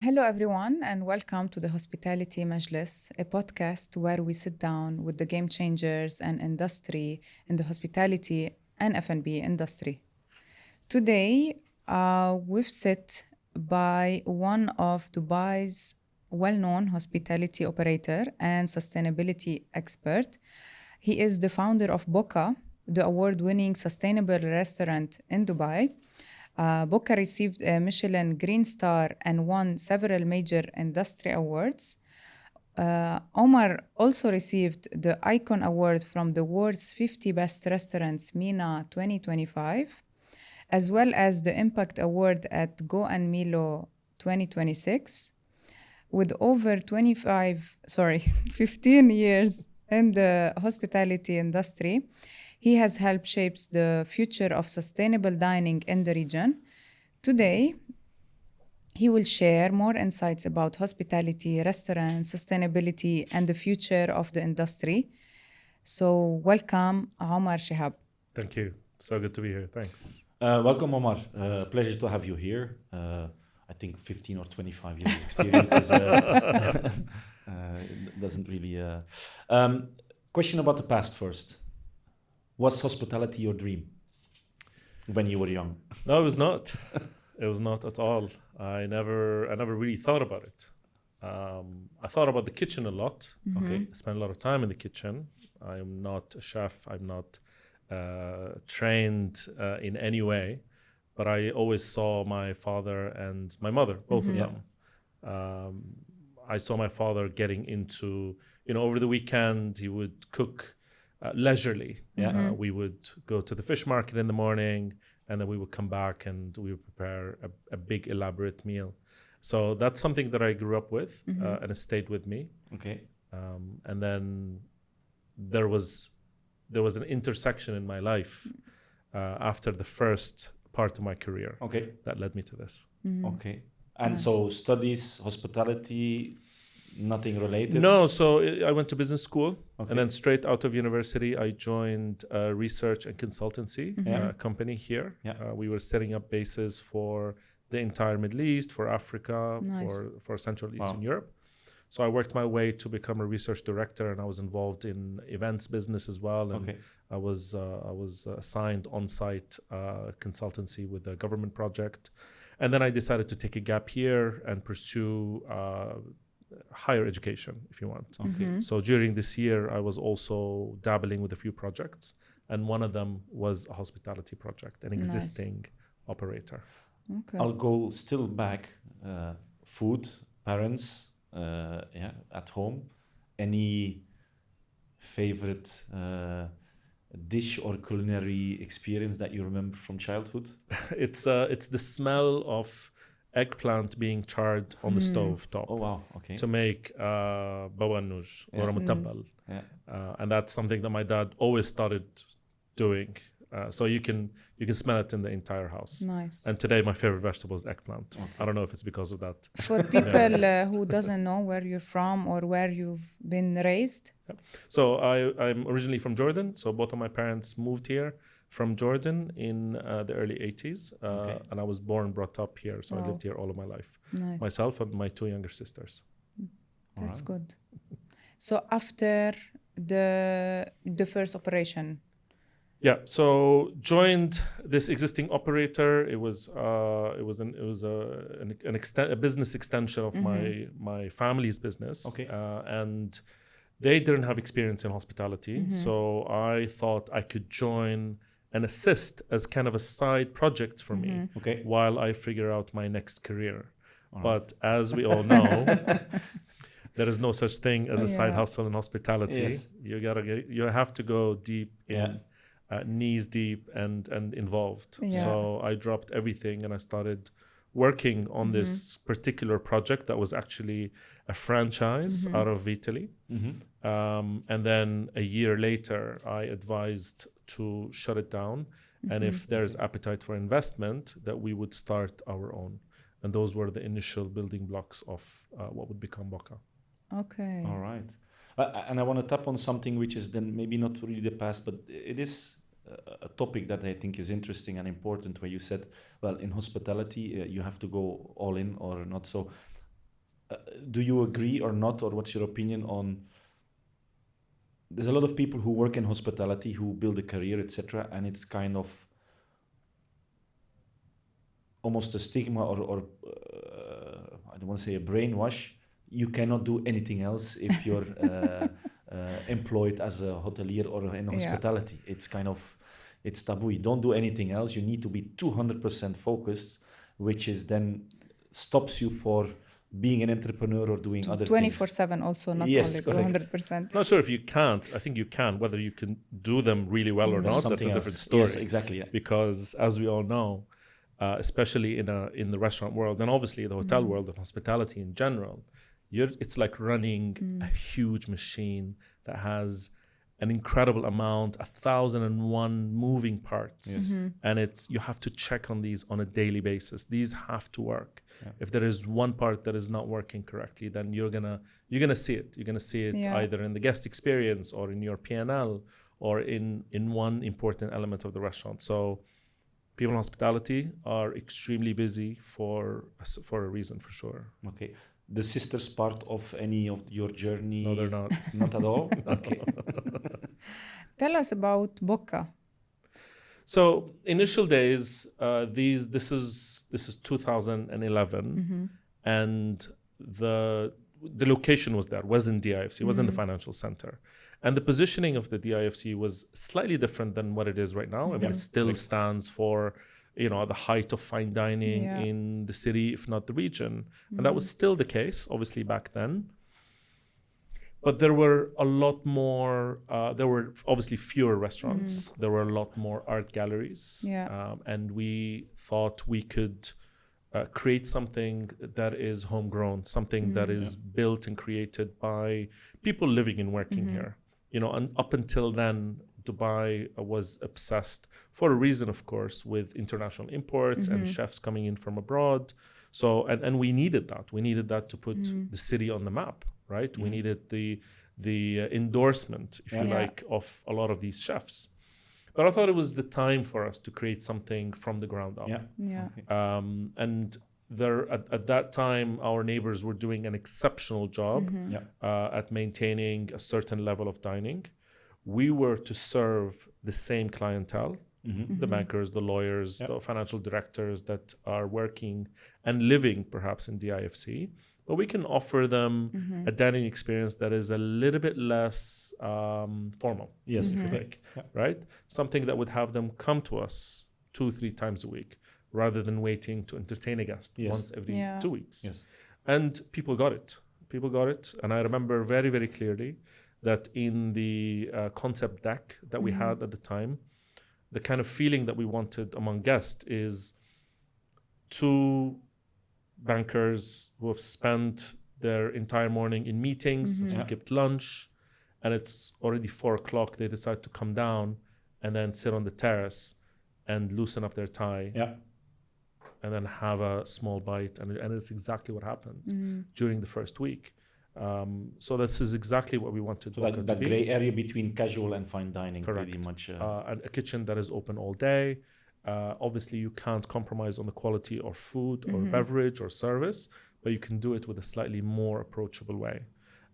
Hello, everyone, and welcome to the Hospitality Majlis, a podcast where we sit down with the game changers and industry in the hospitality and F&B industry. Today, we've sit by one of Dubai's well-known hospitality operator and sustainability expert. He is the founder of Boca, the award-winning sustainable restaurant in Dubai. Boca received a Michelin Green Star and won several major industry awards. Omar also received the Icon Award from the world's 50 Best Restaurants MENA 2025, as well as the Impact Award at Go and Milo 2026. With over 15 years in the hospitality industry, he has helped shape the future of sustainable dining in the region. Today, he will share more insights about hospitality, restaurants, sustainability, and the future of the industry. So, welcome, Omar Shihab. Thank you. So good to be here. Thanks. Welcome, Omar. Pleasure to have you here. I think 15 or 25 years experience doesn't really... Question about the past first. Was hospitality your dream when you were young? No, it was not. It was not at all. I never really thought about it. I thought about the kitchen a lot. Mm-hmm. Okay, I spent a lot of time in the kitchen. I am not a chef. I'm not trained in any way, but I always saw my father and my mother, both of them. I saw my father getting into, over the weekend, he would cook leisurely. We would go to the fish market in the morning, and then we would come back and we would prepare a big elaborate meal. So that's something that I grew up with, and it stayed with me. Okay. And then there was an intersection in my life after the first part of my career that led me to this. Okay. And so studies, hospitality, nothing related? No, so I went to business school, and then straight out of university, I joined a research and consultancy company here. We were setting up bases for the entire Middle East, for Africa, for Central Eastern Europe. So I worked my way to become a research director, and I was involved in events business as well. And I was assigned on-site consultancy with a government project. And then I decided to take a gap year and pursue higher education, if you want. So during this year, I was also dabbling with a few projects, and one of them was a hospitality project, an existing operator. I'll go still back. Food, parents, at home. Any favorite dish or culinary experience that you remember from childhood? It's the smell of eggplant being charred on the stove top. Oh wow! Okay. To make bawanuj or mutabbal, and that's something that my dad always started doing. So you can smell it in the entire house. Nice. And today my favorite vegetable is eggplant. I don't know if it's because of that. For people who doesn't know where you're from or where you've been raised. So I'm originally from Jordan. So both of my parents moved here from Jordan in the early 80s. And I was born, brought up here. So I lived here all of my life. Nice. Myself and my two younger sisters. That's good. So after the first operation, so joined this existing operator. It was a business extension of my family's business. And they didn't have experience in hospitality, so I thought I could join and assist as kind of a side project for me while I figure out my next career. But as we all know, there is no such thing as a side hustle in hospitality. Yes. You have to go deep in. Knees deep and involved. So I dropped everything and I started working on this particular project that was actually a franchise out of Italy. And then a year later, I advised to shut it down. And if there's appetite for investment, that we would start our own. And those were the initial building blocks of what would become Boca. Okay. All right. And I want to tap on something which is then maybe not really the past, but it is a topic that I think is interesting and important, where you said, well, in hospitality, you have to go all in or not. So do you agree or not, or what's your opinion on? There's a lot of people who work in hospitality who build a career, etc., and it's kind of almost a stigma or I don't want to say a brainwash. You cannot do anything else if you're employed as a hotelier or in hospitality. It's kind of, it's taboo. You don't do anything else. You need to be 200% focused, which is then stops you for being an entrepreneur or doing other 24/7 also, not only 200%. Not sure if you can't. I think you can. Whether you can do them really well or not, that's a different story. Yes, exactly. Yeah. Because as we all know, especially in the restaurant world and obviously the hotel world and hospitality in general, it's like running a huge machine that has an incredible amount, 1,001 moving parts. Yes. And you have to check on these on a daily basis. These have to work. Yeah. If there is one part that is not working correctly, then you're gonna see it. You're gonna see it either in the guest experience or in your P&L or in one important element of the restaurant. So people in hospitality are extremely busy for a reason, for sure. Okay. The sisters part of any of your journey? No, they're not. Not at all? Okay. Tell us about Boca. So initial days, this is 2011, and the location was there, was in DIFC, was in the financial center, and the positioning of the DIFC was slightly different than what it is right now. I mean, it still stands for the height of fine dining in the city, if not the region, and that was still the case, obviously back then. But there were a lot more, there were obviously fewer restaurants. There were a lot more art galleries. And we thought we could create something that is homegrown, something that is built and created by people living and working here. And up until then, Dubai was obsessed, for a reason, of course, with international imports and chefs coming in from abroad. So, and we needed that. We needed that to put the city on the map. Right, we needed the endorsement, if you like, of a lot of these chefs. But I thought it was the time for us to create something from the ground up. Okay. And there, at that time, our neighbors were doing an exceptional job at maintaining a certain level of dining. We were to serve the same clientele, the bankers, the lawyers, the financial directors that are working and living perhaps in DIFC. But we can offer them a dining experience that is a little bit less formal, if you like, right? Something that would have them come to us 2-3 times a week rather than waiting to entertain a guest once every 2 weeks. Yes. And people got it. And I remember very, very clearly that in the concept deck that we had at the time, the kind of feeling that we wanted among guests is to bankers who have spent their entire morning in meetings, have skipped lunch, and it's already 4:00. They decide to come down and then sit on the terrace and loosen up their tie and then have a small bite. And it's exactly what happened during the first week. So this is exactly what we wanted to be. That gray area between casual and fine dining. Correct. Pretty much. And a kitchen that is open all day. Obviously, you can't compromise on the quality of food or beverage or service, but you can do it with a slightly more approachable way.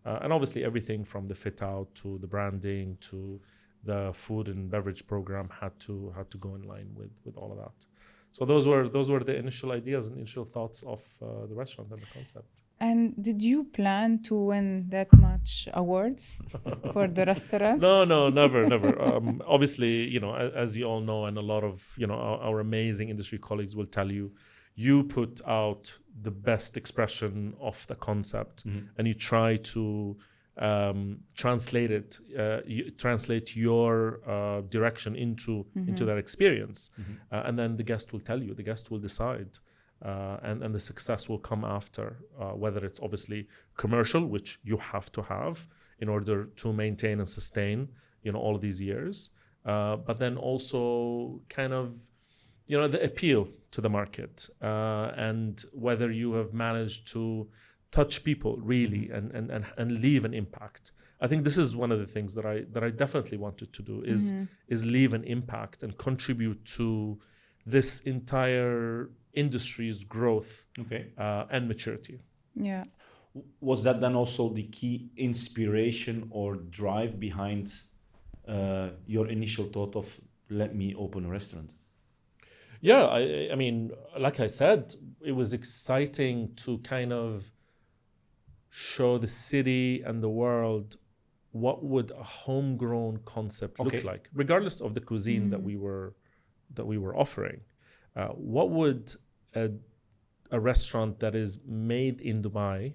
And obviously, everything from the fit out to the branding to the food and beverage program had to go in line with all of that. So those were the initial ideas and initial thoughts of the restaurant and the concept. And did you plan to win that much awards for the restaurants? No, never. Obviously, as you all know, and a lot of, our amazing industry colleagues will tell you, you put out the best expression of the concept and you try to translate your direction into that experience. And then the guest will tell you, the guest will decide. And the success will come after, whether it's obviously commercial, which you have to have in order to maintain and sustain, all of these years, but then also kind of, the appeal to the market, and whether you have managed to touch people really and leave an impact. I think this is one of the things that I definitely wanted to do is leave an impact and contribute to this entire industry's growth and maturity. Yeah. Was that then also the key inspiration or drive behind your initial thought of let me open a restaurant? Yeah, I mean, like I said, it was exciting to kind of show the city and the world what would a homegrown concept look like, regardless of the cuisine that we were offering. What would a restaurant that is made in Dubai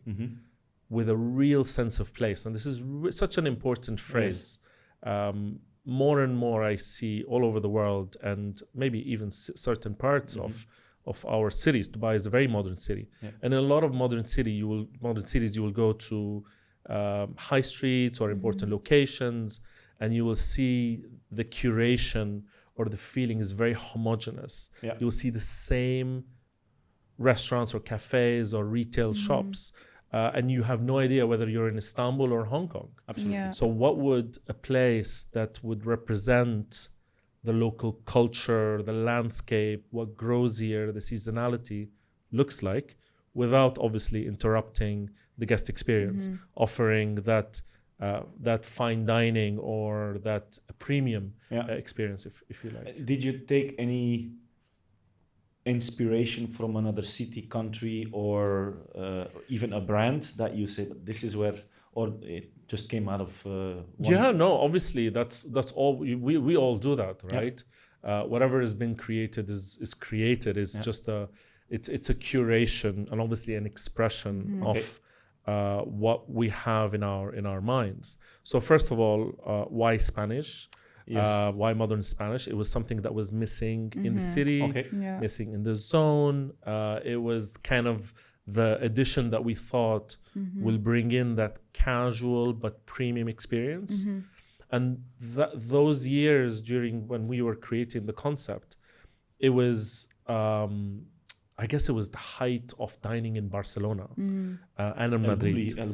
with a real sense of place, and this is such an important phrase. More and more I see all over the world, and maybe even certain parts of our cities. Dubai is a very modern city, and in a lot of modern cities you will go to high streets or important locations, and you will see the curation or the feeling is very homogeneous. You will see the same restaurants or cafes or retail shops, and you have no idea whether you're in Istanbul or Hong Kong. Absolutely. Yeah. So what would a place that would represent the local culture, the landscape, what grows here, the seasonality looks like, without obviously interrupting the guest experience, offering that fine dining or that premium experience, if you like. Did you take any inspiration from another city, country, or even a brand that you said this is where, or it just came out of no, obviously that's all we all do that, right? Whatever has been created is created. It's just it's a curation and obviously an expression of what we have in our minds. So first of all, why Spanish? Why modern Spanish? It was something that was missing in the city, missing in the zone. It was kind of the addition that we thought will bring in that casual but premium experience. And those years during when we were creating the concept, it was I guess it was the height of dining in Barcelona and in Madrid. El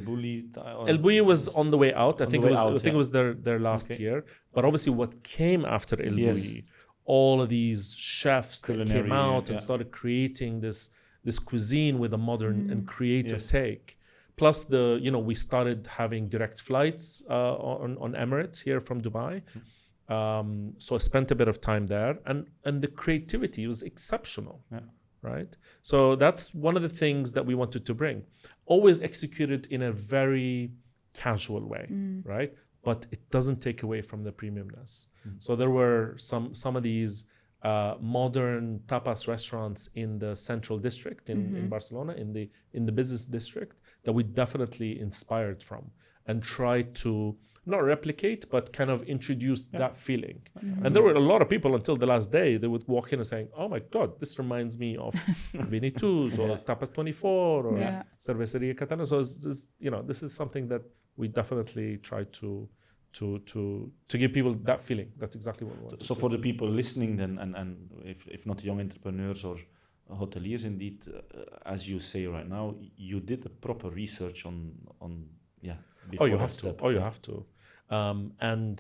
Bulli was on the way out. I think it was their last year. But obviously what came after El Bulli, all of these chefs that came out and started creating this cuisine with a modern and creative take. Plus we started having direct flights on Emirates here from Dubai. So I spent a bit of time there, and the creativity was exceptional. Right? So that's one of the things that we wanted to bring. Always executed in a very casual way, right? But it doesn't take away from the premiumness. So there were some of these modern tapas restaurants in the central district in Barcelona, in the business district, that we definitely inspired from and tried to not replicate, but kind of introduce that feeling. And there were a lot of people until the last day, they would walk in and saying, oh my God, this reminds me of Vinitus or Tapas 24 or Cerveceria Catana. So this is something that we definitely try to give people that feeling. That's exactly what we want. So for the people listening then, and if not young entrepreneurs or hoteliers, indeed, as you say right now, you did a proper research on you have to. And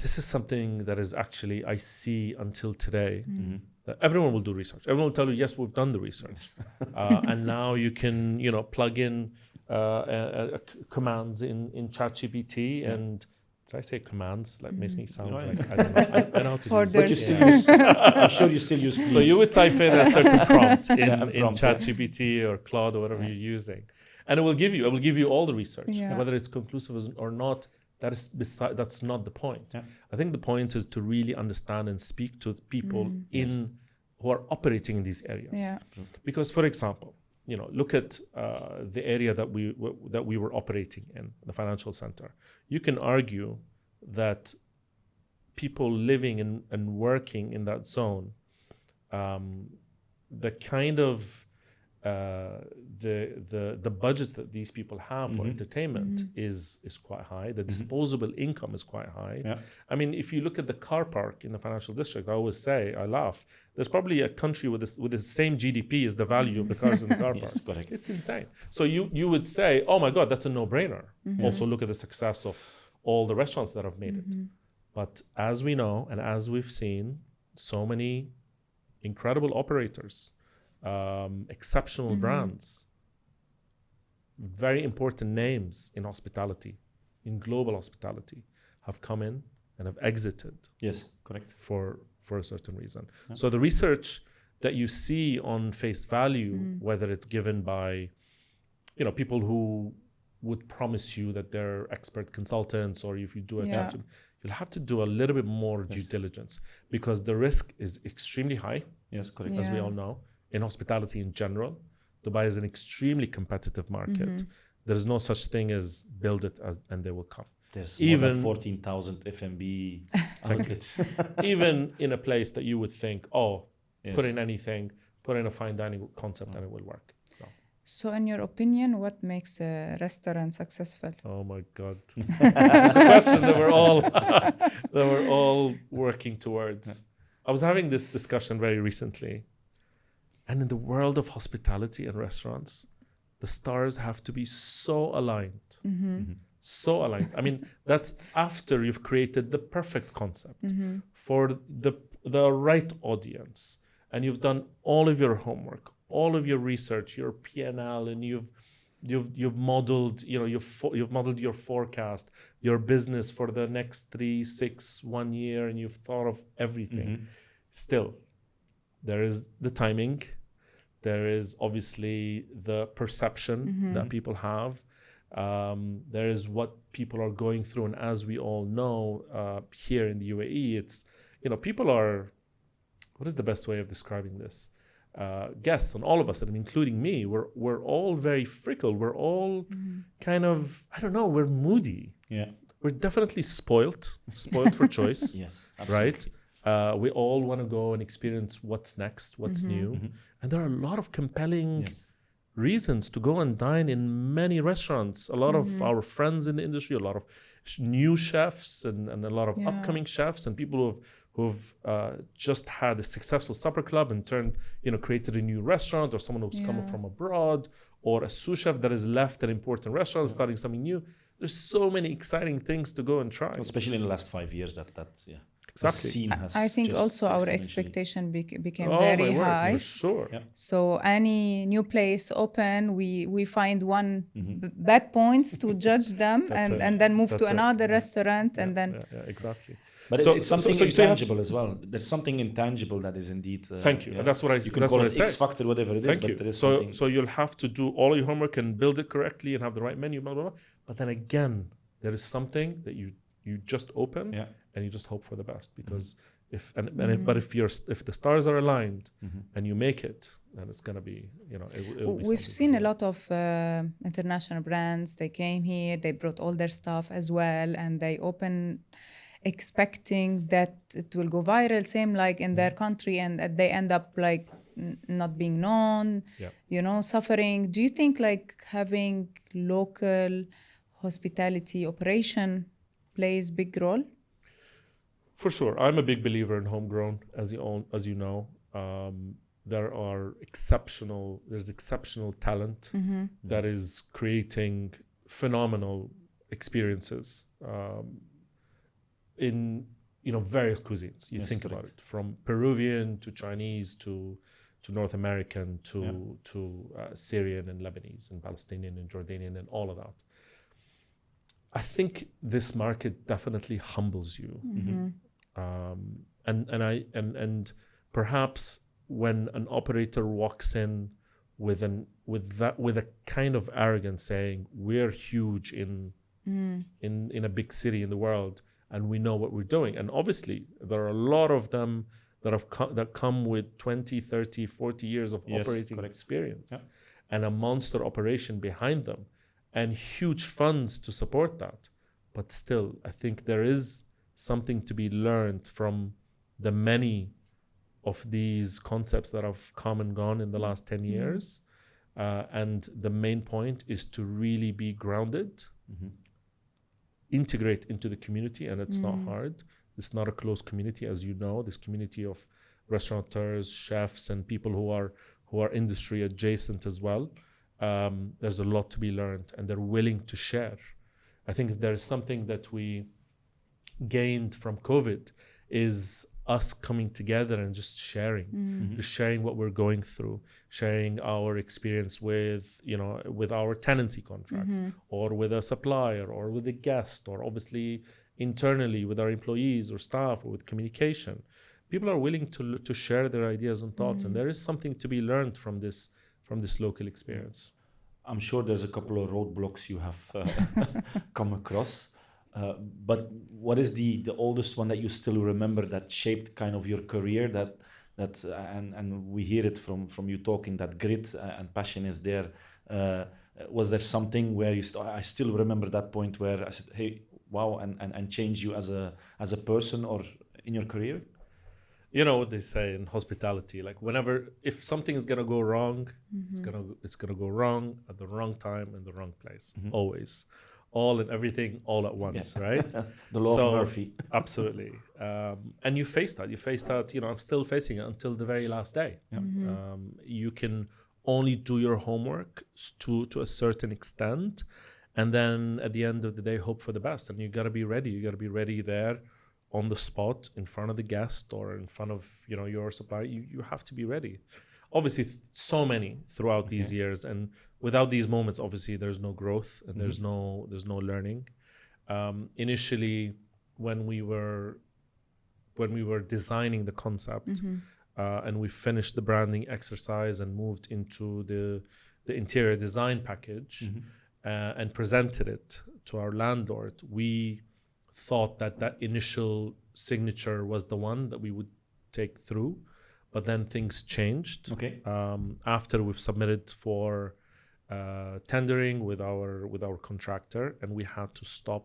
this is something that is actually I see until today, that everyone will do research. Everyone will tell you, yes, we've done the research. And now you can, plug in commands in ChatGPT and did I say commands? That makes me sound like I don't know. I know how to do But you still use, I'm sure you still use please. So you would type in a certain prompt in ChatGPT or Claude or whatever you're using. And it will give you all the research, whether it's conclusive or not. That's not the point. I think the point is to really understand and speak to people who are operating in these areas. Because, for example, look at the area that we were operating in, the financial center. You can argue that people living and working in that zone, the kind of the budgets that these people have for entertainment is quite high. The disposable income is quite high. I mean, if you look at the car park in the financial district, I always say, I laugh, there's probably a country with the same GDP as the value of the cars in the car park. Correct. It's insane. So you would say, oh my God, that's a no-brainer. Also look at the success of all the restaurants that have made it. But as we know, and as we've seen, so many incredible operators, exceptional brands, very important names in hospitality, in global hospitality, have come in and have exited. Yes, correct. For a certain reason. Yeah. So the research that you see on face value, whether it's given by, people who would promise you that they're expert consultants, or if you do a chat, you'll have to do a little bit more due diligence, because the risk is extremely high. Yes, correct. As we all know, in hospitality in general, Dubai is an extremely competitive market. There's no such thing as build it and they will come. There's even more than 14,000 F&B outlets. Even in a place that you would think, put in anything, put in a fine dining concept and it will work. So in your opinion, what makes a restaurant successful? Oh my God. This is the question that we're all working towards. I was having this discussion very recently. And in the world of hospitality and restaurants, the stars have to be so aligned. So aligned. I mean, that's after you've created the perfect concept for the right audience, and you've done all of your homework, all of your research, your P&L, and you've modeled, you've modeled your forecast, your business for the next 3, 6, 1 year, and you've thought of everything. Still, there is the timing. There is obviously the perception that people have. There is what people are going through, and as we all know, here in the UAE, it's people are. What is the best way of describing this? Guests, and all of us, and including me, we're all very fickle. We're all kind of, I don't know. We're moody. Yeah, we're definitely spoiled for choice. Yes, absolutely. Right. We all want to go and experience what's next, what's new, and there are a lot of compelling. Yes. Reasons to go and dine in many restaurants. A lot of our friends in the industry, a lot of new chefs and a lot of upcoming chefs and people who've just had a successful supper club and created a new restaurant, or someone who's come from abroad, or a sous chef that has left an important restaurant starting something new. There's so many exciting things to go and try. Especially in the last 5 years Exactly. I think also our expectation became very high. For sure. Yeah. So any new place open, we find one bad points to judge them and then move to another restaurant and then. Yeah, exactly. But it's something intangible as well. There's something intangible that is indeed. Thank you. And that's what I. You can call it X factor, whatever it is. But there is something. So you'll have to do all your homework and build it correctly and have the right menu, blah blah blah. But then again, there is something that you just open. Yeah. And you just hope for the best, because if the stars are aligned and you make it, then it's gonna be it'll be. We've seen a lot of international brands. They came here, they brought all their stuff as well, and they open expecting that it will go viral, same like in their country, and they end up like not being known, suffering. Do you think like having local hospitality operation plays big role? For sure. I'm a big believer in homegrown, as you know. There's exceptional talent that is creating phenomenal experiences in various cuisines. You think about it, from Peruvian to Chinese to North American to Syrian and Lebanese and Palestinian and Jordanian and all of that. I think this market definitely humbles you. And perhaps when an operator walks in with a kind of arrogance, saying we're huge in a big city in the world and we know what we're doing, and obviously there are a lot of them that come with 20, 30, 40 years of operating experience and a monster operation behind them and huge funds to support that. But still, I think there is something to be learned from the many of these concepts that have come and gone in the last 10 years. And the main point is to really be grounded, integrate into the community, and it's not hard. It's not a closed community, as you know. This community of restaurateurs, chefs, and people who are industry adjacent as well. There's a lot to be learned, and they're willing to share. I think if there is something that we gained from COVID is us coming together and just sharing what we're going through, sharing our experience with, with our tenancy contract, or with a supplier, or with a guest, or obviously internally with our employees or staff, or with communication. People are willing to share their ideas and thoughts, and there is something to be learned from this local experience. I'm sure there's a couple of roadblocks you have come across. But what is the oldest one that you still remember that shaped kind of your career, that and we hear it from you talking, that grit and passion is there. Was there something where I still remember that point where I said, hey, wow, and change you as a person or in your career? You know what they say in hospitality, like if something is gonna go wrong, it's gonna go wrong at the wrong time in the wrong place, always. All and everything all at once, right? The law of Murphy. Absolutely. And you face that. I'm still facing it until the very last day. You can only do your homework to a certain extent, and then at the end of the day, hope for the best. And you got to be ready. You got to be ready there on the spot, in front of the guest or in front of your supplier. You have to be ready. Obviously, so many throughout these years, and without these moments, obviously, there's no growth and there's no learning. Initially, when we were designing the concept, and we finished the branding exercise and moved into the interior design package, and presented it to our landlord, we thought that initial signature was the one that we would take through. But then things changed. After we've submitted for tendering with our contractor, and we had to stop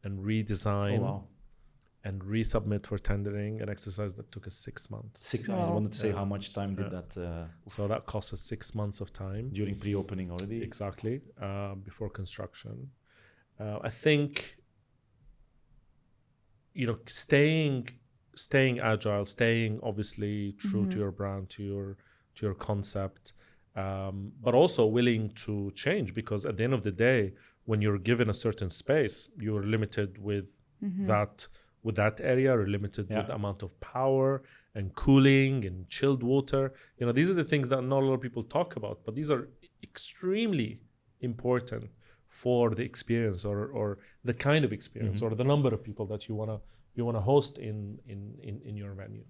and redesign and resubmit for tendering, an exercise that took us 6 months. I wanted to say how much time did that? So that cost us 6 months of time. During pre-opening already? Exactly, before construction. I think, staying agile, staying obviously true to your brand, to your concept, but also willing to change, because at the end of the day, when you're given a certain space, you're limited with that area, or limited with the amount of power and cooling and chilled water. These are the things that not a lot of people talk about, but these are extremely important for the experience, or the kind of experience, or the number of people that you want to host in your venue.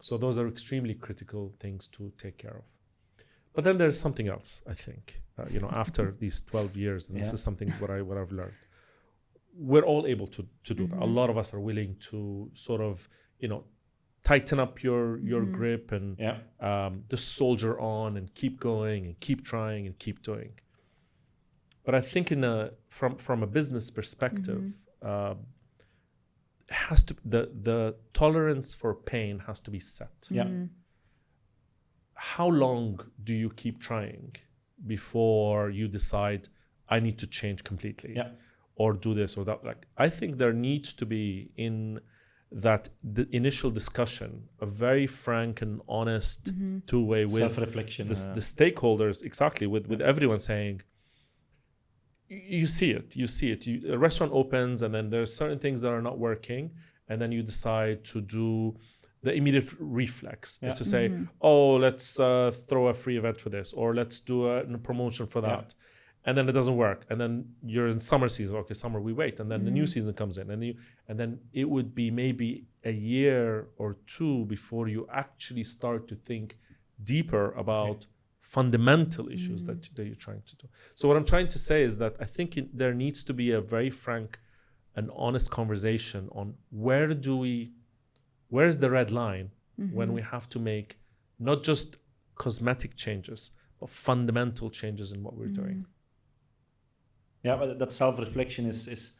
So those are extremely critical things to take care of. But then there's something else, I think, after these 12 years, and this is something what I've learned. We're all able to do that. A lot of us are willing to sort of, tighten up your grip and just soldier on and keep going and keep trying and keep doing. But I think from a business perspective, has to the tolerance for pain has to be set. How long do you keep trying before you decide I need to change completely, or do this or that? Like, I think there needs to be, in that the initial discussion, a very frank and honest two-way with self-reflection, the stakeholders, exactly, with everyone saying, you see it. A restaurant opens, and then there's certain things that are not working, and then you decide to do the immediate reflex is to say, let's throw a free event for this, or let's do a promotion for that. And then it doesn't work. And then you're in summer season. Okay, summer, we wait. And then the new season comes in. And then it would be maybe a year or two before you actually start to think deeper about fundamental issues that you're trying to do. So what I'm trying to say is that I think there needs to be a very frank and honest conversation on where's the red line when we have to make not just cosmetic changes, but fundamental changes in what we're doing. Yeah, but that self-reflection is it's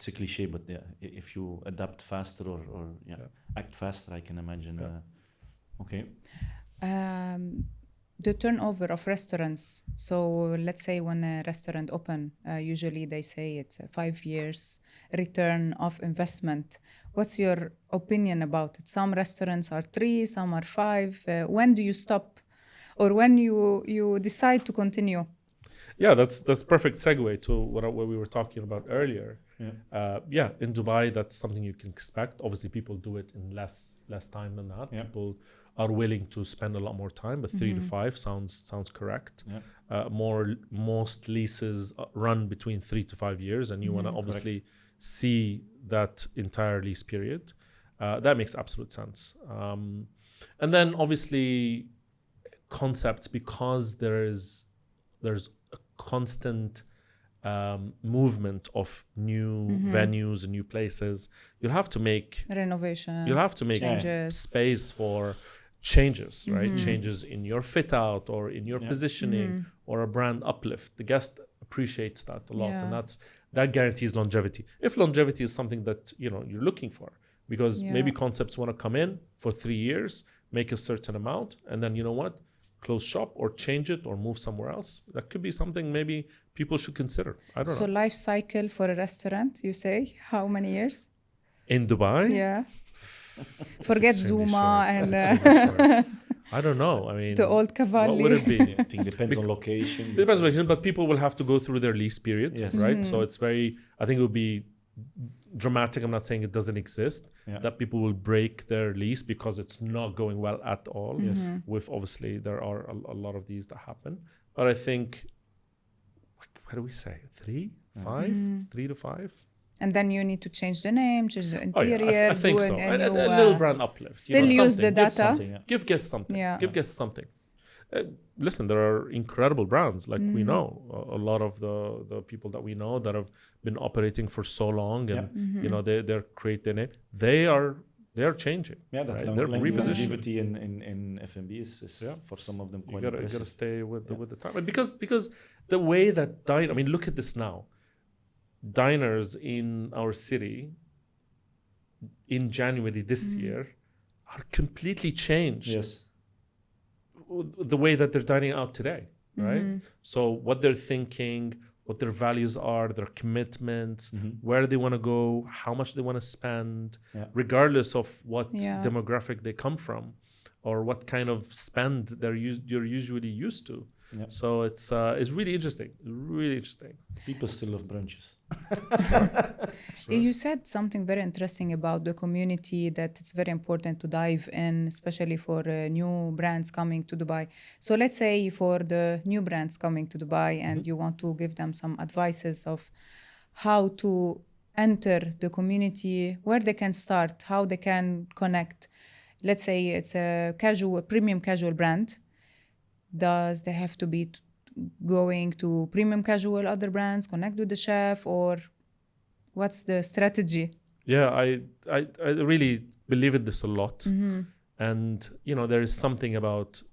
a cliche, but if you adapt faster or act faster, I can imagine. The turnover of restaurants. So let's say when a restaurant open, usually they say it's a 5 years return of investment. What's your opinion about it? Some restaurants are 3, some are 5. When do you stop, or when you decide to continue? Yeah, that's perfect segue to what we were talking about earlier. In Dubai, that's something you can expect. Obviously, people do it in less time than that. People are willing to spend a lot more time, but 3 to 5 sounds correct. Most leases run between 3 to 5 years, and you want to obviously see that entire lease period. That makes absolute sense. And then obviously concepts, because there's a constant movement of new venues and new places. You'll have to make renovation. You'll have to make space for changes, right? Changes in your fit out or in your positioning or a brand uplift. The guest appreciates that a lot, and that guarantees longevity. If longevity is something that you're looking for, because maybe concepts want to come in for 3 years, make a certain amount, and then close shop or change it or move somewhere else. That could be something maybe people should consider. I don't know. So life cycle for a restaurant, you say, how many years? In Dubai? Yeah. Forget Zuma and I don't know. I mean, the old Cavalli. What would it be? I think depends on location. Depends on location, but people will have to go through their lease period, right? So it's I think it would be dramatic. I'm not saying it doesn't exist, that people will break their lease because it's not going well at all. With obviously there are a lot of these that happen, but I think, what do we say? 3 to 5. And then you need to change the name, change the interior. I think so. A little brand uplift. Still use the data. Give guests something. Give guests something. Listen, there are incredible brands like we know. A lot of the people that we know that have been operating for so long, and they're create their name. They are changing. Yeah, that longevity in F&B is for some of them quite impressive. You got to stay with the time, and because the way that look at this now. Diners in our city in January this year are completely changed. Yes. The way that they're dining out today, right? So what they're thinking, what their values are, their commitments, where they want to go, how much they want to spend, regardless of what demographic they come from or what kind of spend you're usually used to. Yeah. So it's really interesting. Really interesting. People still love brunches. Sure. You said something very interesting about the community, that it's very important to dive in, especially for new brands coming to Dubai. So let's say for the new brands coming to Dubai, and you want to give them some advices of how to enter the community, where they can start, how they can connect. Let's say it's a premium casual brand. Does they have to be going to premium casual other brands, connect with the chef, or what's the strategy? Yeah, I really believe in this a lot. And, there is something about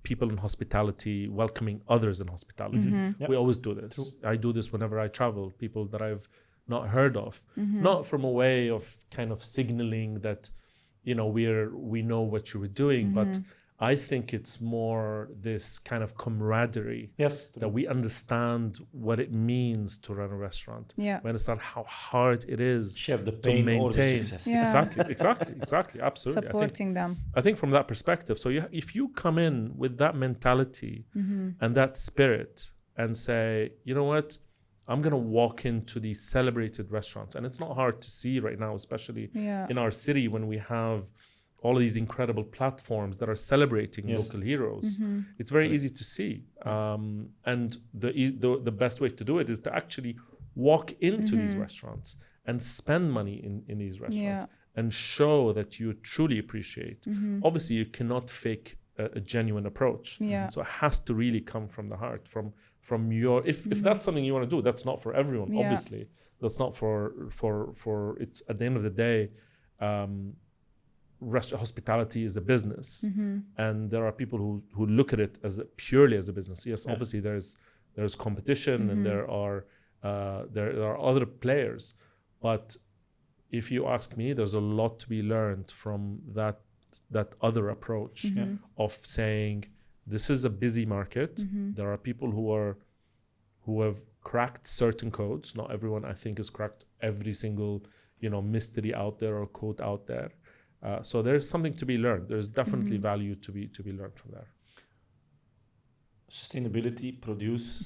people in hospitality welcoming others in hospitality. We always do this. True. I do this whenever I travel, people that I've not heard of, not from a way of kind of signaling that, we know what you were doing, but I think it's more this kind of camaraderie that we understand what it means to run a restaurant. Yeah. We understand how hard it is share the pain to maintain. Or the success. Yeah. Exactly. Absolutely. Supporting them. I think from that perspective, so if you come in with that mentality and that spirit and say, you know what, I'm going to walk into these celebrated restaurants. And it's not hard to see right now, especially in our city when we have all of these incredible platforms that are celebrating local heroes. It's very easy to see. And the best way to do it is to actually walk into these restaurants and spend money in these restaurants and show that you truly appreciate. Obviously, you cannot fake a genuine approach. So it has to really come from the heart, from your, if that's something you want to do, that's not for everyone, obviously. That's not for it's at the end of the day, hospitality is a business, and there are people who look at it as purely as a business. Yes, obviously there's competition and there are other players, but if you ask me, there's a lot to be learned from that other approach of saying this is a busy market. There are people who have cracked certain codes. Not everyone, I think, has cracked every single mystery out there or code out there. So there's something to be learned. There's definitely value to be learned from there. sustainability, produce,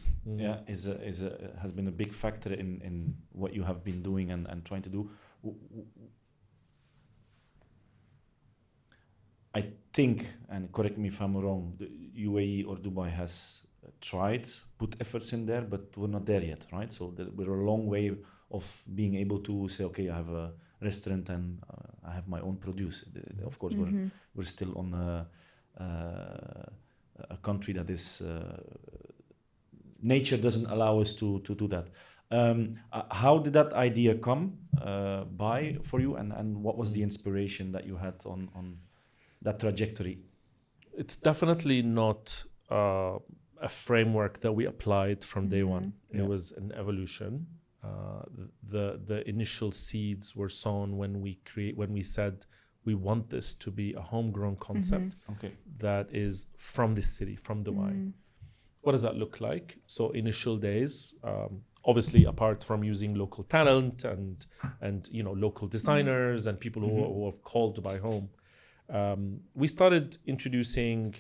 has been a big factor in what you have been doing and trying to do. I think, and correct me if I'm wrong, the UAE or Dubai has tried, put efforts in there, but we're not there yet, right? So we're a long way of being able to say, okay, I have a restaurant and I have my own produce. Of course, we're still on a country that is nature doesn't allow us to do that. How did that idea come by for you, and what was the inspiration that you had on that trajectory? It's definitely not a framework that we applied from day one. It was an evolution. The initial seeds were sown when we said we want this to be a homegrown concept that is from the city, from Dubai. What does that look like? So initial days, obviously apart from using local talent and local designers and people who have called Dubai home, we started introducing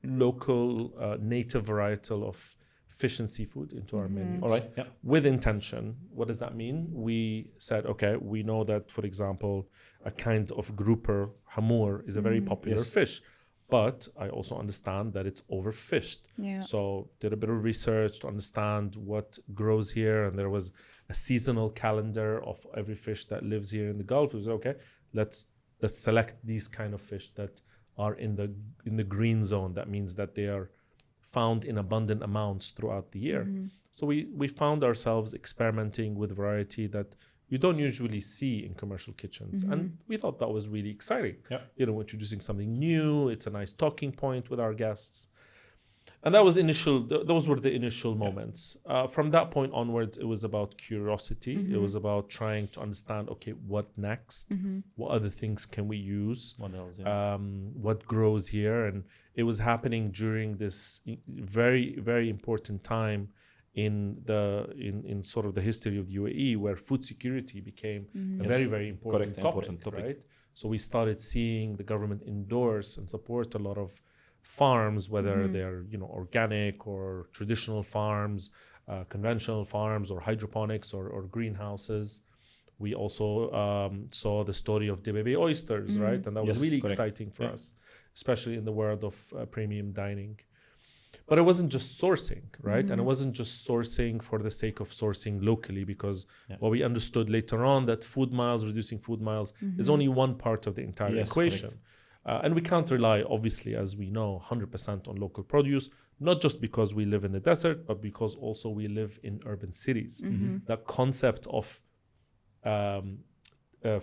local native varietal of fish and seafood into our menu. All right. Yeah. With intention. What does that mean? We said, okay, we know that, for example, a kind of grouper, hamur, is a very popular fish. But I also understand that it's overfished. Yeah. So did a bit of research to understand what grows here. And there was a seasonal calendar of every fish that lives here in the Gulf. It was okay, let's select these kind of fish that are in the green zone. That means that they are found in abundant amounts throughout the year. So we found ourselves experimenting with variety that you don't usually see in commercial kitchens. And we thought that was really exciting. Yeah. Introducing something new. It's a nice talking point with our guests. And that was those were the initial moments. From that point onwards, it was about curiosity. It was about trying to understand, okay, what next? What other things can we use? What else? What grows here? And it was happening during this very, very important time in sort of the history of the UAE, where food security became a very, very important topic, right? So we started seeing the government endorse and support a lot of farms, whether they're organic or traditional farms, conventional farms, or hydroponics or greenhouses. We also saw the story of the baby oysters, right? And that was really exciting for us, especially in the world of premium dining. But it wasn't just sourcing, right? And it wasn't just sourcing for the sake of sourcing locally, because what we understood later on, that reducing food miles is only one part of the entire equation. And we can't rely, obviously, as we know, 100% on local produce, not just because we live in the desert, but because also we live in urban cities. That concept of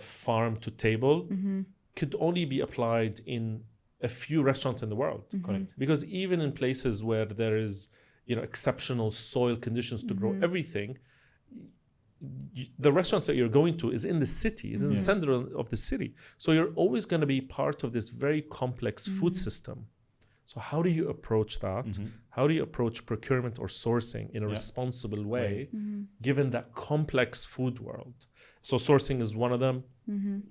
farm to table could only be applied in a few restaurants in the world. Correct. Because even in places where there is exceptional soil conditions to grow everything, the restaurants that you're going to is in the city, in the center of the city. So you're always going to be part of this very complex food system. So how do you approach that? How do you approach procurement or sourcing in a responsible way, given that complex food world? So sourcing is one of them.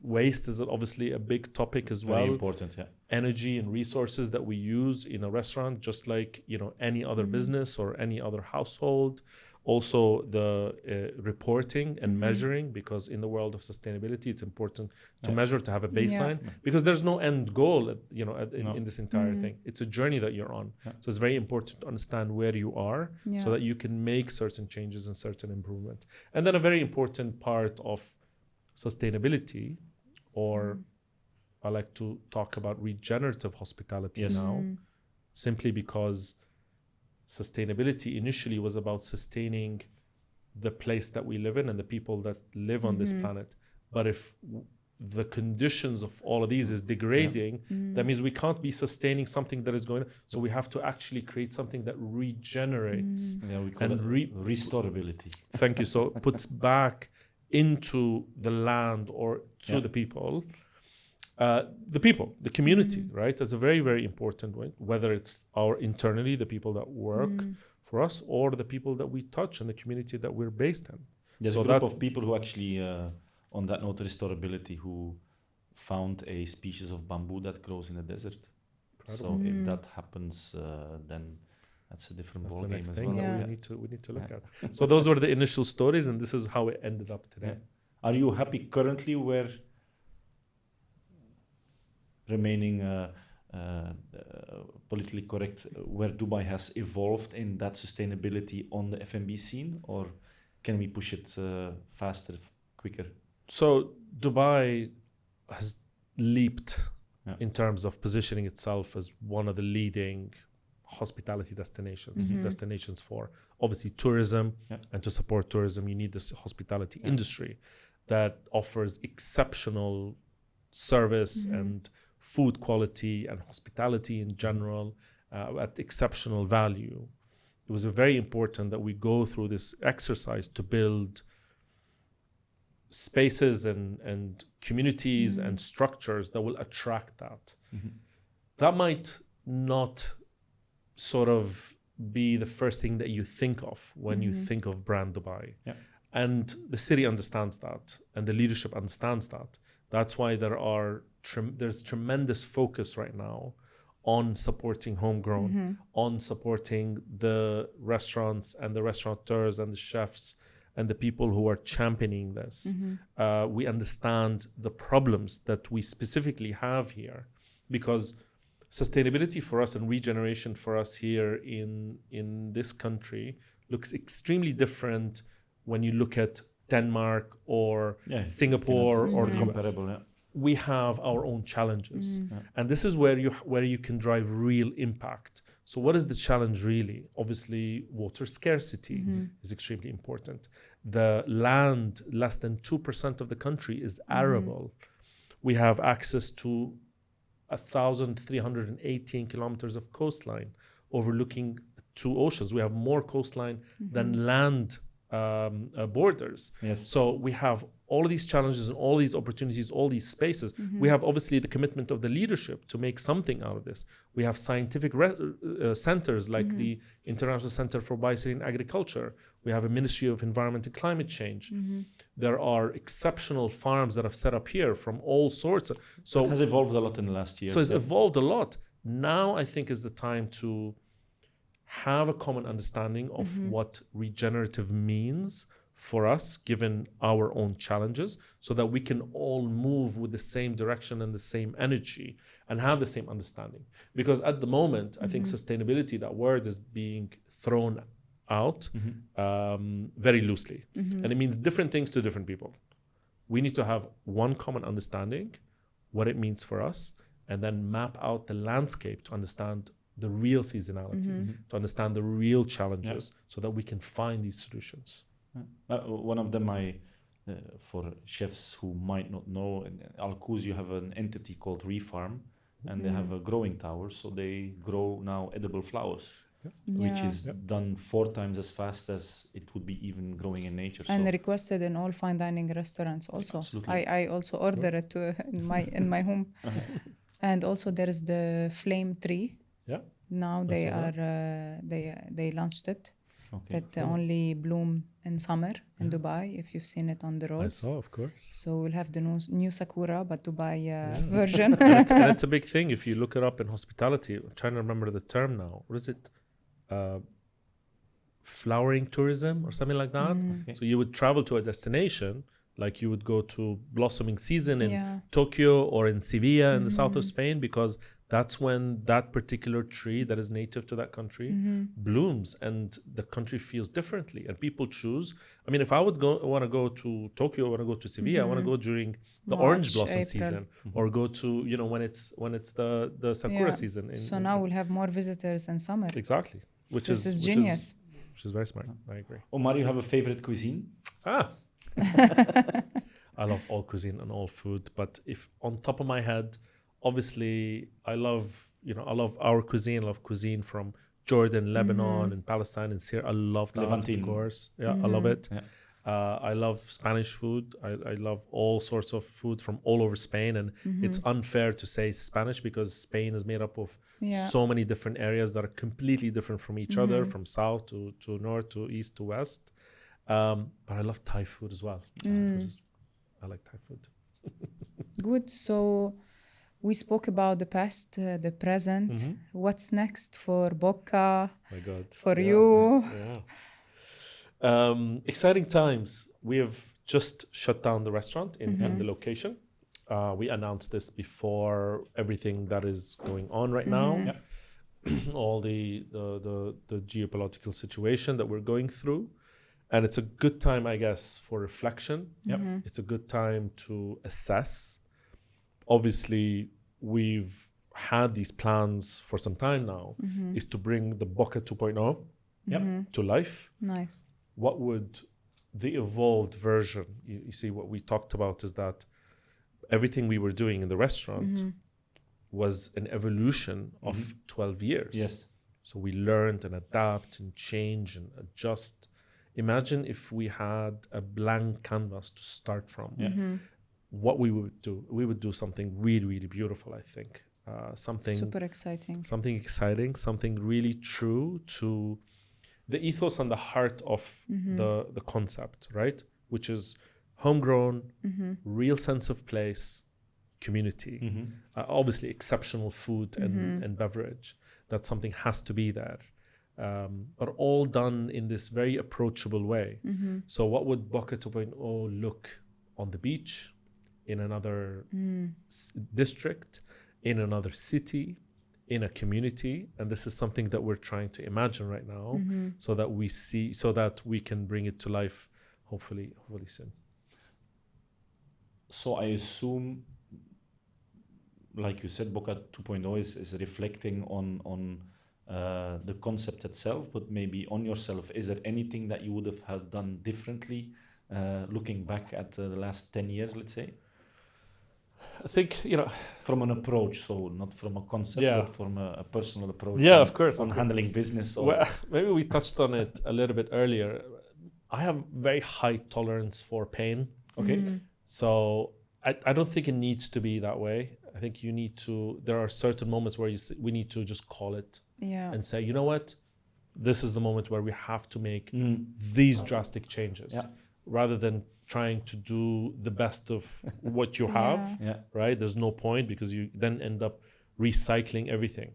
Waste is obviously a big topic as well. Very important, Energy and resources that we use in a restaurant, just like any other business or any other household. Also the reporting and measuring, because in the world of sustainability, it's important to measure, to have a baseline, because there's no end goal in this entire thing. It's a journey that you're on. So it's very important to understand where you are so that you can make certain changes and certain improvement. And then a very important part of sustainability, or I like to talk about regenerative hospitality now, simply because sustainability initially was about sustaining the place that we live in and the people that live on this planet. But if the conditions of all of these is degrading, that means we can't be sustaining something that is going on. So we have to actually create something that regenerates. We call it restorability. Thank you. So puts back into the land or to the people. The community, right? That's a very, very important way, whether it's internally, the people that work for us, or the people that we touch and the community that we're based in. There's a group of people who actually, on that note, restorability, who found a species of bamboo that grows in the desert. So if that happens, then that's a different ball game as well. That we need to look at. So those were the initial stories, and this is how it ended up today. Are you happy currently where remaining politically correct, where Dubai has evolved in that sustainability on the F&B scene, or can we push it faster, quicker? So Dubai has leaped in terms of positioning itself as one of the leading hospitality destinations for obviously tourism, and to support tourism you need this hospitality industry that offers exceptional service and food quality and hospitality in general at exceptional value. It was very important that we go through this exercise to build spaces and communities and structures that will attract that. That might not sort of be the first thing that you think of when you think of brand Dubai. And the city understands that, and the leadership understands that. That's why there's tremendous focus right now on supporting homegrown, on supporting the restaurants and the restaurateurs and the chefs and the people who are championing this. We understand the problems that we specifically have here, because sustainability for us and regeneration for us here in this country looks extremely different when you look at Denmark or Singapore or the US. We have our own challenges, and this is where you can drive real impact. So what is the challenge really? Obviously, water scarcity is extremely important. The land, less than 2% of the country is arable. We have access to 1,318 kilometers of coastline overlooking 2 oceans. We have more coastline than land borders. So we have all of these challenges and all these opportunities, all these spaces. We have obviously the commitment of the leadership to make something out of this. We have scientific centers like the International Center for Biosphere Agriculture. We have a Ministry of Environment and Climate Change. There are exceptional farms that have set up here from all sorts. So it has evolved a lot in the last year. So it's evolved a lot. Now I think is the time to have a common understanding of what regenerative means for us, given our own challenges, so that we can all move with the same direction and the same energy and have the same understanding. Because at the moment, I think sustainability, that word, is being thrown out very loosely. And it means different things to different people. We need to have one common understanding, what it means for us, and then map out the landscape to understand the real seasonality, to understand the real challenges, so that we can find these solutions. One of them, for chefs who might not know, in Al Quoz you have an entity called Refarm, and they have a growing tower, so they grow now edible flowers, which is done 4 times as fast as it would be even growing in nature. And requested in all fine dining restaurants also. Absolutely. I also order it in my home. And also there is the flame tree. Now they they launched it. That only bloom in summer in Dubai, if you've seen it on the roads. I saw, of course. So we'll have the new Sakura, but Dubai version. and it's a big thing. If you look it up in hospitality, I'm trying to remember the term now. What is it? Flowering tourism or something like that. So you would travel to a destination, like you would go to blossoming season in Tokyo or in Sevilla in the south of Spain, because that's when that particular tree that is native to that country blooms, and the country feels differently, and people choose. I mean, if I want to go to Tokyo, I want to go to Sevilla, I want to go during the orange blossom season, or go to, when it's the sakura season. So now we'll have more visitors in summer. Exactly, which is genius. Which is very smart. I agree. Omar, you have a favorite cuisine? I love all cuisine and all food, but if on top of my head, obviously I love our cuisine. I love cuisine from Jordan, Lebanon, and Palestine and Syria. I love that, Levantine, of course. I love it. I love Spanish food. I love all sorts of food from all over Spain, and it's unfair to say Spanish because Spain is made up of so many different areas that are completely different from each other, from south to north to east to west. But I love Thai food as well. I like Thai food. Good. So We spoke about the past, the present. What's next for Boca? My God. For you? Exciting times. We have just shut down the restaurant in the location. We announced this before everything that is going on right now. All the geopolitical situation that we're going through. And it's a good time, I guess, for reflection. It's a good time to assess. Obviously, we've had these plans for some time now, is to bring the Boca 2.0 to life. Nice. What would the evolved version, you see, what we talked about is that everything we were doing in the restaurant was an evolution of 12 years. Yes. So we learned and adapt and change and adjust. Imagine if we had a blank canvas to start from. What we would do something really, really beautiful, I think. Something super exciting. Something exciting, something really true to the ethos and the heart of the concept, right? Which is homegrown, real sense of place, community. Obviously, exceptional food and beverage. That something has to be there. But all done in this very approachable way. So what would Boca 2.0 look on the beach, in another district, in another city, in a community? And this is something that we're trying to imagine right now, so that we can bring it to life, hopefully soon. So I assume, like you said, Boca 2.0 is reflecting on the concept itself, but maybe on yourself. Is there anything that you would have had done differently, looking back at the last 10 years, let's say? I think, from an approach, so not from a concept, but from a personal approach. Of course. On handling business. Or... Well, maybe we touched on it a little bit earlier. I have very high tolerance for pain. Okay. So I don't think it needs to be that way. I think there are certain moments where we need to just call it and say, you know what? This is the moment where we have to make these drastic changes rather than trying to do the best of what you have, right? There's no point, because you then end up recycling everything.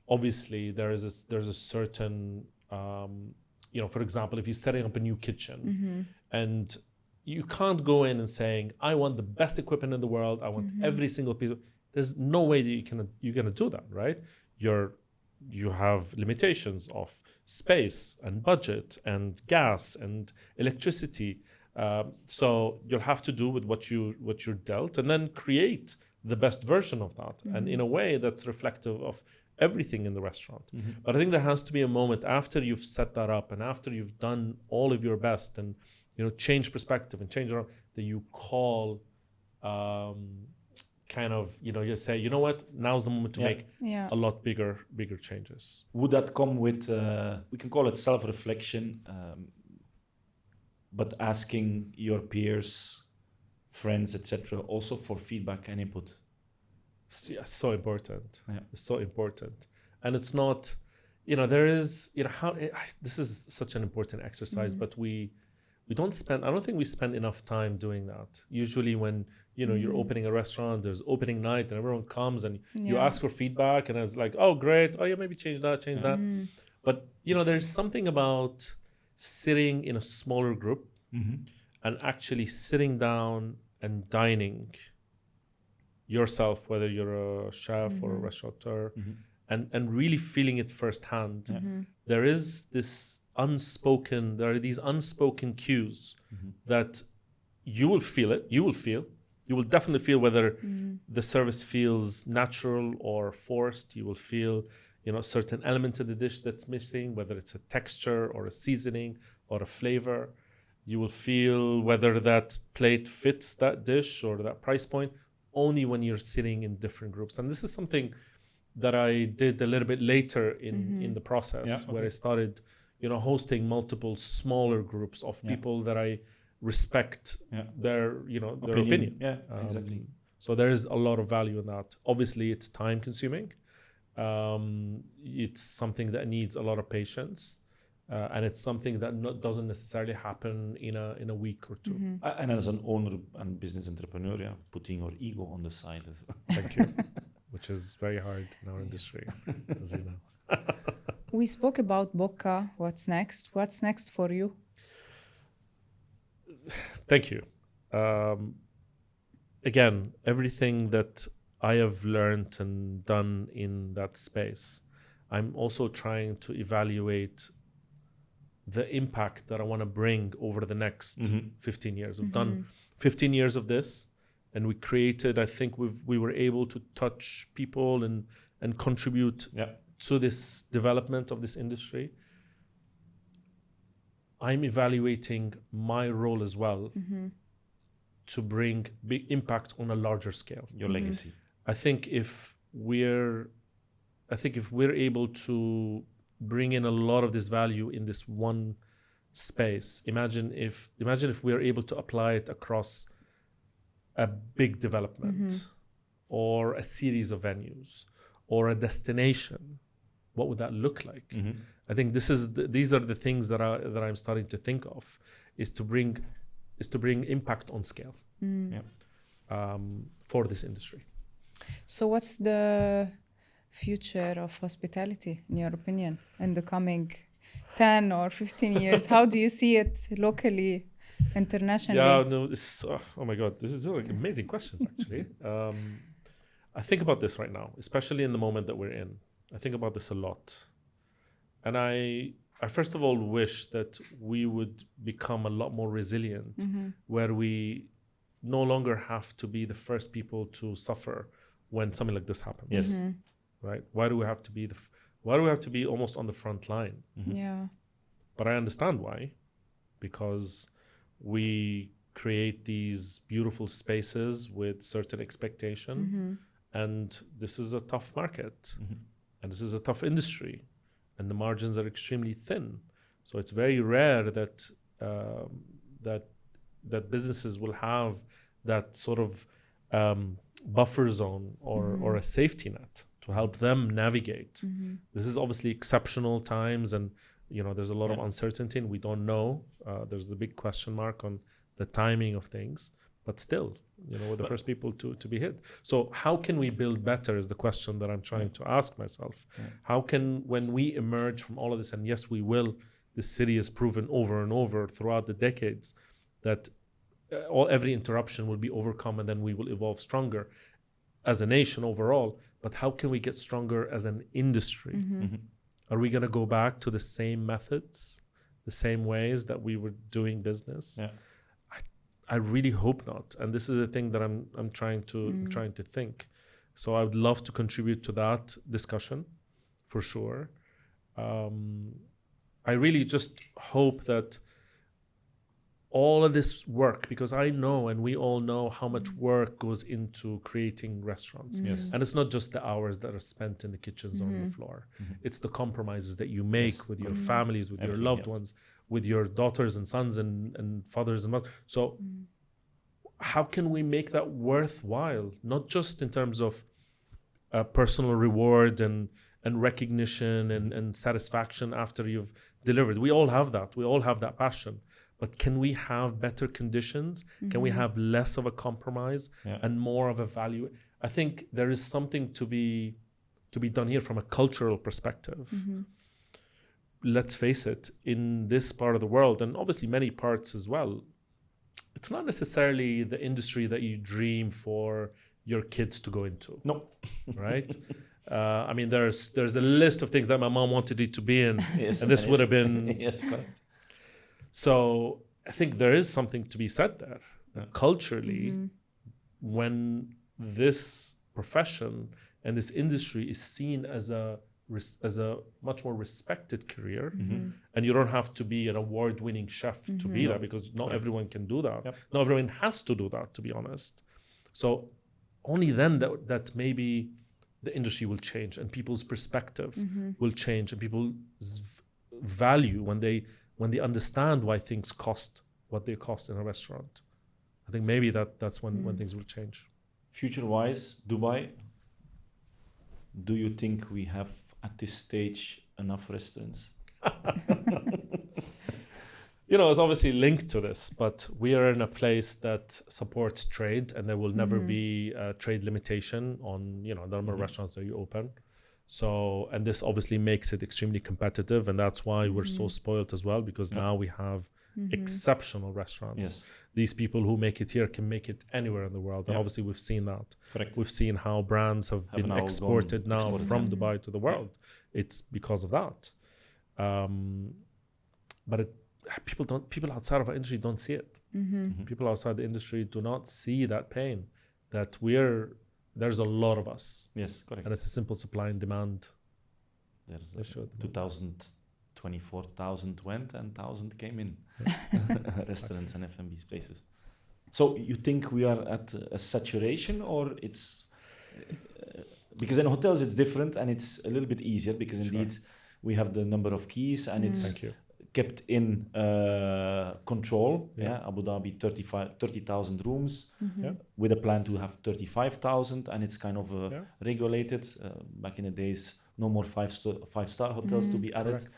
Obviously, there's a certain, for example, if you're setting up a new kitchen and you can't go in and saying, I want the best equipment in the world, I want every single piece. There's no way that you're gonna do that, right? You have limitations of space and budget and gas and electricity. So you'll have to do with what you're dealt, and then create the best version of that, and in a way that's reflective of everything in the restaurant. But I think there has to be a moment after you've set that up and after you've done all of your best and change perspective and change around, that you call you say, you know what, now's the moment to make a lot bigger changes. Would that come with we can call it self-reflection, but asking your peers, friends, etc., also for feedback and input? Yeah, so important. It's so important. And it's not, there is, this is such an important exercise, but we don't spend, I don't think we spend enough time doing that. Usually when, you're opening a restaurant, there's opening night and everyone comes and you ask for feedback, and it's like, oh, great. Oh yeah, maybe change that. But, there's something about sitting in a smaller group and actually sitting down and dining yourself, whether you're a chef or a restaurateur, and really feeling it firsthand. There are these unspoken cues that you will feel it. You will definitely feel whether the service feels natural or forced. You will feel, a certain element of the dish that's missing, whether it's a texture or a seasoning or a flavor. You will feel whether that plate fits that dish or that price point, only when you're sitting in different groups. And this is something that I did a little bit later in the process, where I started, hosting multiple smaller groups of people that I respect their opinion. Yeah, exactly. So there is a lot of value in that. Obviously, it's time consuming. It's something that needs a lot of patience. And it's something that doesn't necessarily happen in a week or two. And as an owner and business entrepreneur, putting your ego on the side as well. Thank you. Which is very hard in our industry, as you know. We spoke about Boca. What's next? What's next for you? Thank you. Again, everything that I have learned and done in that space, I'm also trying to evaluate the impact that I want to bring over the next 15 years. We've done 15 years of this, and we created, I think we were able to touch people and contribute to this development of this industry. I'm evaluating my role as well to bring big impact on a larger scale. Your legacy. I think if we're able to bring in a lot of this value in this one space, imagine if we're able to apply it across a big development or a series of venues or a destination, what would that look like? I think these are the things that I'm starting to think of, is to bring impact on scale for this industry. So what's the future of hospitality, in your opinion, in the coming 10 or 15 years? How do you see it locally, internationally? Yeah, no, oh my God, this is like amazing questions, actually. I think about this right now, especially in the moment that we're in. I think about this a lot. And I first of all wish that we would become a lot more resilient, where we no longer have to be the first people to suffer when something like this happens. Yes. Right? Why do we have to be almost on the front line? Yeah. But I understand why, because we create these beautiful spaces with certain expectation, and this is a tough market, and this is a tough industry, and the margins are extremely thin. So it's very rare that that businesses will have that sort of buffer zone or a safety net to help them navigate. This is obviously exceptional times, and there's a lot of uncertainty, and we don't know. There's the big question mark on the timing of things, but still, we're the first people to be hit. So how can we build better is the question that I'm trying to ask myself. How can, when we emerge from all of this, and yes, we will, this city has proven over and over throughout the decades that every interruption will be overcome, and then we will evolve stronger as a nation overall. But how can we get stronger as an industry? Are we going to go back to the same methods, the same ways that we were doing business? I really hope not. And this is a thing that I'm trying to think. So I would love to contribute to that discussion, for sure. I really just hope that all of this work, because I know, and we all know, how much work goes into creating restaurants. And it's not just the hours that are spent in the kitchens on the floor. It's the compromises that you make with your families, with your loved ones, with your daughters and sons and fathers and mothers. So how can we make that worthwhile? Not just in terms of personal reward and recognition and satisfaction after you've delivered. We all have that. We all have that passion. But can we have better conditions? Can we have less of a compromise and more of a value? I think there is something to be done here from a cultural perspective. Let's face it, in this part of the world, and obviously many parts as well, it's not necessarily the industry that you dream for your kids to go into. No. Right? I mean, there's a list of things that my mom wanted it to be in, and this would have been... Yes, correct. So I think there is something to be said there. That culturally, when this profession and this industry is seen as a much more respected career, and you don't have to be an award-winning chef to be that, because not everyone can do that. Not everyone has to do that, to be honest. So only then that maybe the industry will change, and people's perspective will change, and people's value when they understand why things cost what they cost in a restaurant. I think maybe that's when things will change. Future-wise, Dubai, do you think we have at this stage enough restaurants? it's obviously linked to this, but we are in a place that supports trade, and there will never be a trade limitation on, the number of restaurants that you open. So, and this obviously makes it extremely competitive, and that's why we're so spoiled as well, because now we have exceptional restaurants. Yes. These people who make it here can make it anywhere in the world. And obviously we've seen that. Correct. We've seen how brands have been now exported gone from Dubai to the world. It's because of that. But people outside of our industry don't see it. People outside the industry do not see that pain, that there's a lot of us. Yes, correct. And it's a simple supply and demand. There's 24,000 went and 1,000 came in. Restaurants and F&B spaces. So you think we are at a saturation, or it's because in hotels it's different and it's a little bit easier because indeed we have the number of keys and it's kept in control. Abu Dhabi 30,000 rooms with a plan to have 35,000, and it's kind of regulated. Back in the days, no more five-star hotels to be added. Correct.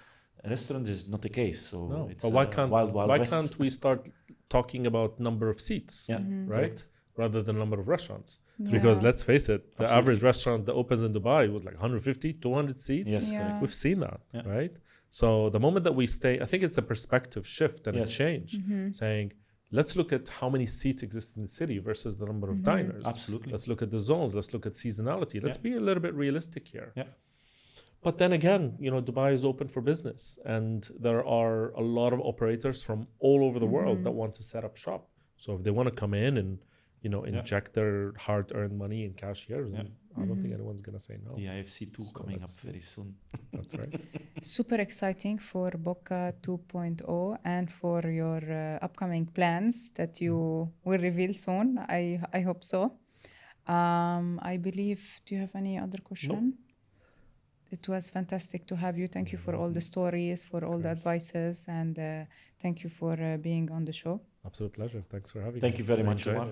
Restaurants is not the case, so it's but why wild can't we start talking about number of seats, right, rather than number of restaurants? Because let's face it, the average restaurant that opens in Dubai was like 150, 200 seats. Yes, correct. We've seen that, right? So the moment that we stay, I think it's a perspective shift and a change, saying, let's look at how many seats exist in the city versus the number of diners. Absolutely. Let's look at the zones. Let's look at seasonality. Let's be a little bit realistic here. Yeah. But then again, Dubai is open for business, and there are a lot of operators from all over the world that want to set up shop. So if they want to come in and, inject their hard-earned money in cash here, I don't think anyone's going to say no. The IFC 2 coming up very soon. That's right. Super exciting for Boca 2.0 and for your upcoming plans that you will reveal soon. I hope so. I believe, do you have any other question? No. It was fantastic to have you. Thank you for all the stories, for all the advices, and thank you for being on the show. Absolute pleasure. Thanks for having me. Thank you very much, Omar.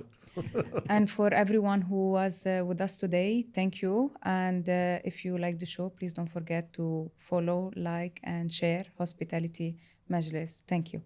And for everyone who was with us today, thank you. And if you like the show, please don't forget to follow, like, and share Hospitality Majlis. Thank you.